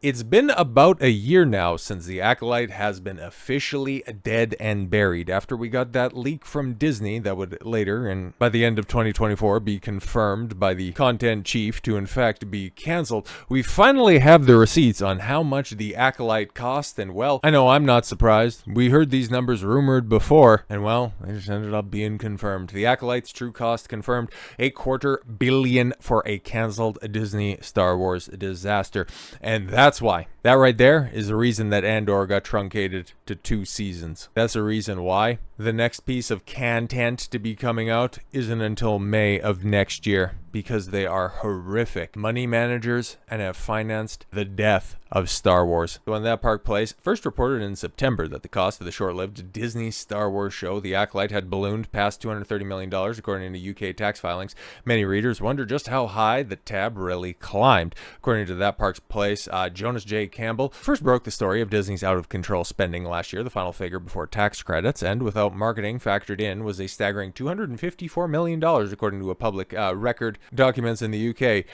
It's been about a year now since the Acolyte has been officially dead and buried after we got that leak from Disney that would later, and by the end of 2024, be confirmed by the content chief to in fact be cancelled. We finally have the receipts on how much the Acolyte cost, and well, I know I'm not surprised. We heard these numbers rumored before, and well, they just ended up being confirmed. The Acolyte's true cost confirmed, $250 million for a cancelled Disney Star Wars disaster, and that's why. That right there is the reason that Andor got truncated to 2 seasons. That's the reason why the next piece of content to be coming out isn't until May of next year, because they are horrific money managers and have financed the death of Star Wars. So when that park place first reported in September that the cost of the short-lived Disney Star Wars show, The Acolyte, had ballooned past $230 million, according to UK tax filings, many readers wonder just how high the tab really climbed. According to that park's place, Jonas J. Campbell first broke the story of Disney's out-of-control spending last year. The final figure before tax credits and without marketing factored in was a staggering $254 million, according to a public record documents in the UK.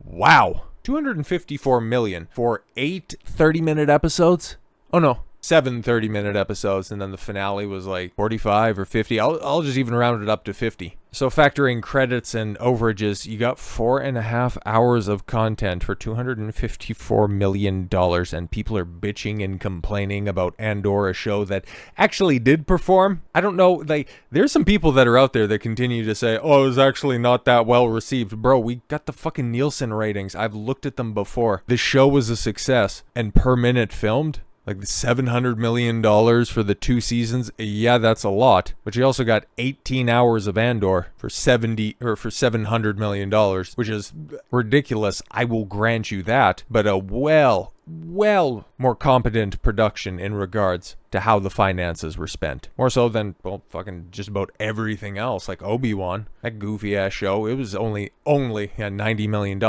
Wow. $254 million for 8 30-minute episodes? Oh no, 7 30-minute episodes, and then the finale was like 45 or 50. I'll just even round it up to 50. So factoring credits and overages, you got 4.5 hours of content for $254 million, and people are bitching and complaining about Andor, a show that actually did perform. I don't know, like, there's some people that are out there that continue to say, oh, it was actually not that well received. Bro, we got the fucking Nielsen ratings. I've looked at them before. The show was a success, and per minute filmed, like $700 million for the 2 seasons, yeah, that's a lot. But you also got 18 hours of Andor for $700 million, which is ridiculous. I will grant you that. But a well more competent production in regards to how the finances were spent. More so than, well, fucking just about everything else, like Obi-Wan, that goofy-ass show. It was only $90 million.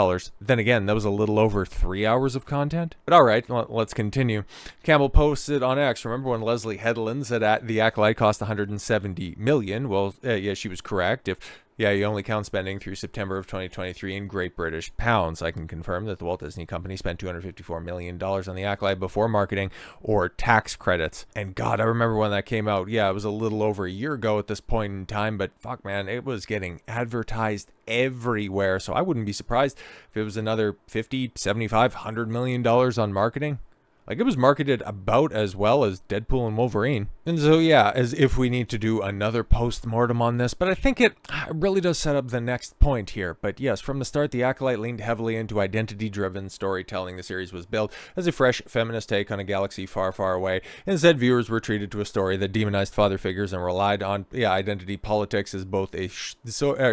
Then again, that was a little over 3 hours of content. But alright, let's continue. Campbell posted on X, remember when Leslye Headland said The Acolyte cost $170 million? Well, yeah, she was correct. Yeah, you only count spending through September of 2023 in Great British pounds. I can confirm that the Walt Disney Company spent $254 million on the Acolyte before marketing or tax credits. And God, I remember when that came out. Yeah, it was a little over a year ago at this point in time, but fuck, man, it was getting advertised everywhere. So I wouldn't be surprised if it was another $50, $75, $100 million on marketing. Like, it was marketed about as well as Deadpool and Wolverine. And so, yeah, as if we need to do another post-mortem on this, but I think it really does set up the next point here. But yes, from the start, The Acolyte leaned heavily into identity-driven storytelling. The series was built as a fresh feminist take on a galaxy far, far away. Instead, viewers were treated to a story that demonized father figures and relied on identity politics as both a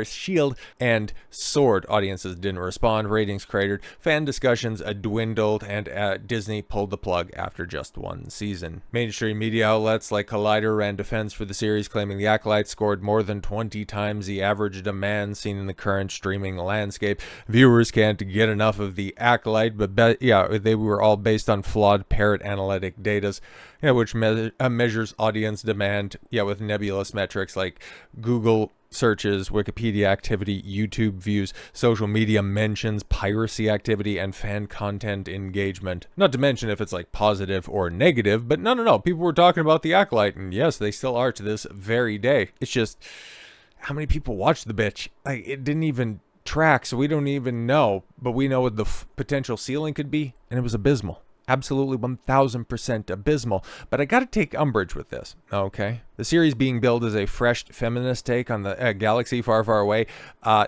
shield and sword. Audiences didn't respond, ratings cratered, fan discussions dwindled, and Disney pulled the plug after just 1 season. Mainstream media outlets like Collider ran defense for the series, claiming The Acolyte scored more than 20 times the average demand seen in the current streaming landscape. Viewers can't get enough of The Acolyte, but they were all based on flawed parrot analytic data, which measures audience demand, with nebulous metrics like Google searches, Wikipedia activity, YouTube views, social media mentions, piracy activity, and fan content engagement. Not to mention if it's like positive or negative, but no, people were talking about The Acolyte, and yes, they still are to this very day. It's just, how many people watched the bitch? Like, it didn't even track, so we don't even know, but we know what the potential ceiling could be, and it was abysmal. Absolutely 1000% abysmal. But I gotta take umbrage with this, okay? The series being billed as a fresh feminist take on the galaxy far, far away.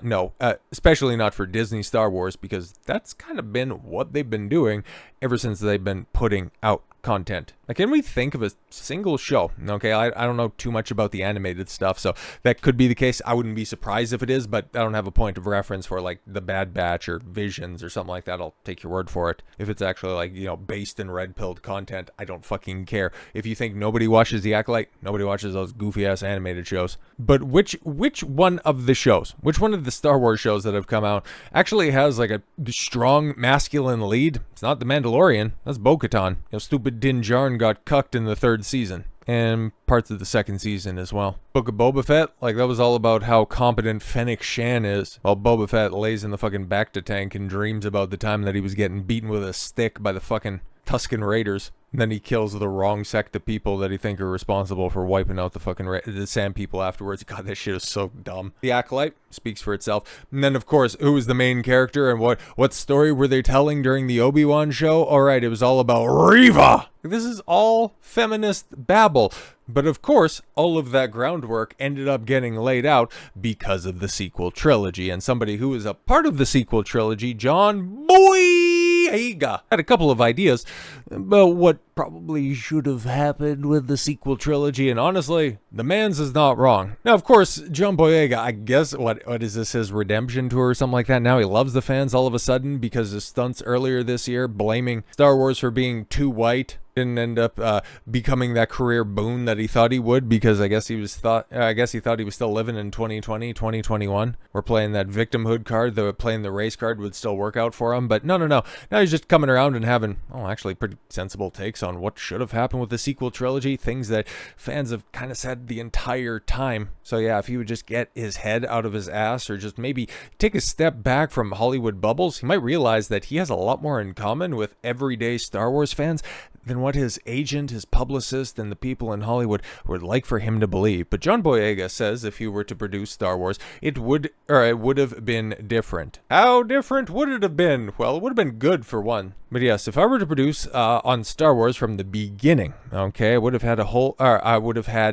No, especially not for Disney Star Wars, because that's kind of been what they've been doing ever since they've been putting out content. Like, can we think of a single show? Okay, I don't know too much about the animated stuff, so that could be the case. I wouldn't be surprised if it is, but I don't have a point of reference for like The Bad Batch or Visions or something like that. I'll take your word for it. If it's actually like, based in red-pilled content, I don't fucking care. If you think nobody watches The Acolyte, nobody watches those goofy-ass animated shows. But which one of the shows, which one of the Star Wars shows that have come out actually has like a strong masculine lead? It's not The Mandalorian. That's Bo-Katan. Stupid Din Djarin got cucked in the 3rd season. and parts of the second season as well. Book of Boba Fett, like that was all about how competent Fennec Shan is, while Boba Fett lays in the fucking Bacta tank and dreams about the time that he was getting beaten with a stick by the fucking Tusken Raiders. And then he kills the wrong sect of people that he think are responsible for wiping out the fucking the Sand people afterwards. God, that shit is so dumb. The Acolyte speaks for itself. And then, of course, who was the main character and what story were they telling during the Obi-Wan show? All right, it was all about Reva. This is all feminist babble. But of course, all of that groundwork ended up getting laid out because of the sequel trilogy. And somebody who is a part of the sequel trilogy, John Boyega, had a couple of ideas about what probably should have happened with the sequel trilogy. And honestly, the man's is not wrong. Now, of course, John Boyega, I guess, what is this, his redemption tour or something like that? Now he loves the fans all of a sudden because his stunts earlier this year blaming Star Wars for being too white didn't end up becoming that career boon that he thought he would, because I guess he thought he was still living in 2020, 2021. We're playing that victimhood card, playing the race card would still work out for him. But no. Now he's just coming around and having, actually pretty sensible takes on what should have happened with the sequel trilogy, things that fans have kind of said the entire time. So yeah, if he would just get his head out of his ass, or just maybe take a step back from Hollywood bubbles, he might realize that he has a lot more in common with everyday Star Wars fans than what his agent, his publicist, and the people in Hollywood would like for him to believe. But John Boyega says if he were to produce Star Wars, it would have been different. How different would it have been? Well, it would have been good for one. But yes, if I were to produce on Star Wars from the beginning, okay, I would have had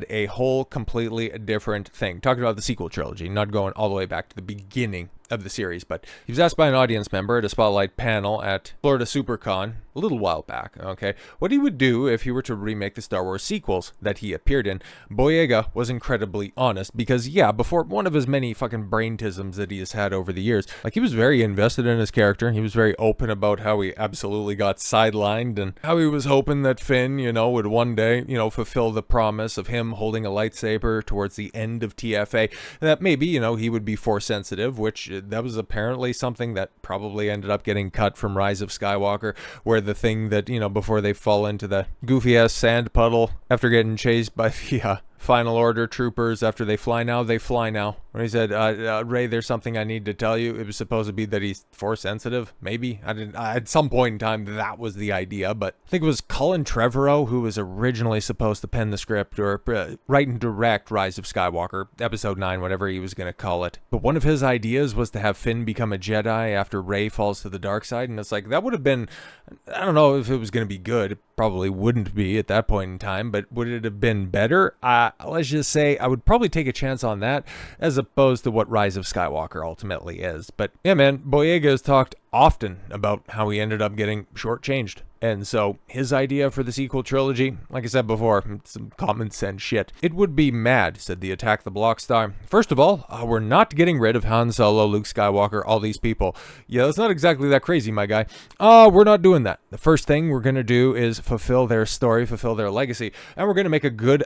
a whole completely different thing. Talking about the sequel trilogy, not going all the way back to the beginning of the series. But he was asked by an audience member at a spotlight panel at Florida SuperCon a little while back, okay, what he would do if he were to remake the Star Wars sequels that he appeared in. Boyega was incredibly honest because, yeah, before one of his many fucking braintisms that he has had over the years, like, he was very invested in his character. He was very open about how he absolutely got sidelined and how he was hoping that Finn, would one day, fulfill the promise of him holding a lightsaber towards the end of TFA, that maybe, he would be Force sensitive, which that was apparently something that probably ended up getting cut from Rise of Skywalker, where the thing that, before they fall into the goofy-ass sand puddle after getting chased by the Final Order troopers after they fly now. When he said, Rey, there's something I need to tell you. It was supposed to be that he's Force sensitive. Maybe. At some point in time, that was the idea. But I think it was Colin Trevorrow who was originally supposed to pen the script or write and direct Rise of Skywalker, Episode 9, whatever he was going to call it. But one of his ideas was to have Finn become a Jedi after Rey falls to the dark side. And it's like, that would have been, I don't know if it was going to be good. It probably wouldn't be at that point in time. But would it have been better? Let's just say I would probably take a chance on that as opposed to what Rise of Skywalker ultimately is. But yeah, man, Boyega has talked often about how he ended up getting shortchanged. And so his idea for the sequel trilogy, like I said before, some common sense shit. It would be mad, said the Attack the Block star. First of all, we're not getting rid of Han Solo, Luke Skywalker, all these people. Yeah, that's not exactly that crazy, my guy. We're not doing that. The first thing we're going to do is fulfill their story, fulfill their legacy, and we're going to make a good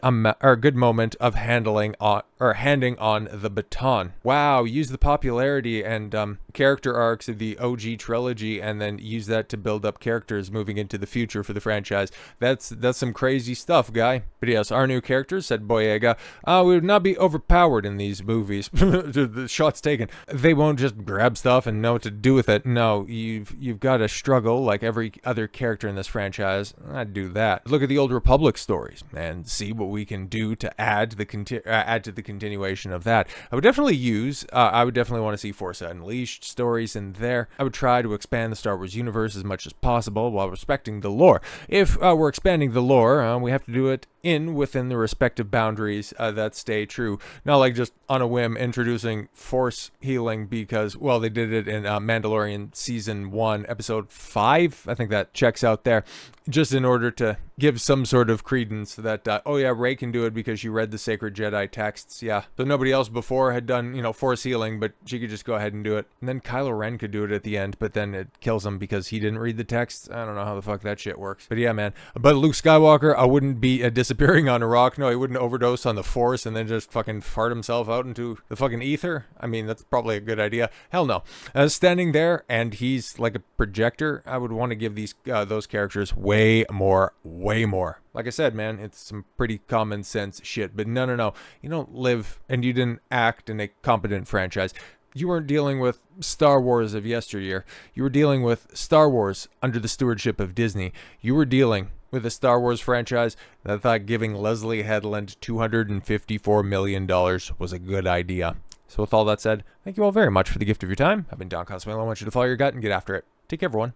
moment of handing on the baton. Wow, use the popularity and character arcs of the OG trilogy and then use that to build up characters moving into the future for the franchise. That's some crazy stuff, guy. But yes, our new characters, said Boyega, we would not be overpowered in these movies. The shot's taken. They won't just grab stuff and know what to do with it. No, you've got to struggle like every other character in this franchise. I'd do that. Look at the Old Republic stories and see what we can do to add to the continuation of that. I would definitely want to see Force Unleashed stories in there. I would try to expand the Star Wars universe as much as possible while respecting the lore. If we're expanding the lore, we have to do it within the respective boundaries that stay true. Not like just on a whim introducing Force healing because, well, they did it in Mandalorian Season 1, Episode 5. I think that checks out there. Just in order to give some sort of credence that, oh yeah, Rey can do it because she read the sacred Jedi texts. Yeah. So nobody else before had done, Force healing, but she could just go ahead and do it. And then Kylo Ren could do it at the end, but then it kills him because he didn't read the texts. I don't know how the fuck that shit works. But yeah, man. But Luke Skywalker, I wouldn't be disappointed disappearing on a rock. No, he wouldn't overdose on the Force and then just fucking fart himself out into the fucking ether. I mean, that's probably a good idea. Hell no. Standing there and he's like a projector, I would want to give those characters way more. Like I said, man, it's some pretty common sense shit. But no. You don't live and you didn't act in a competent franchise. You weren't dealing with Star Wars of yesteryear. You were dealing with Star Wars under the stewardship of Disney. You were dealing with a Star Wars franchise that thought giving Leslye Headland $254 million was a good idea. So with all that said, thank you all very much for the gift of your time. I've been Don Cosmill. I want you to follow your gut and get after it. Take care, everyone.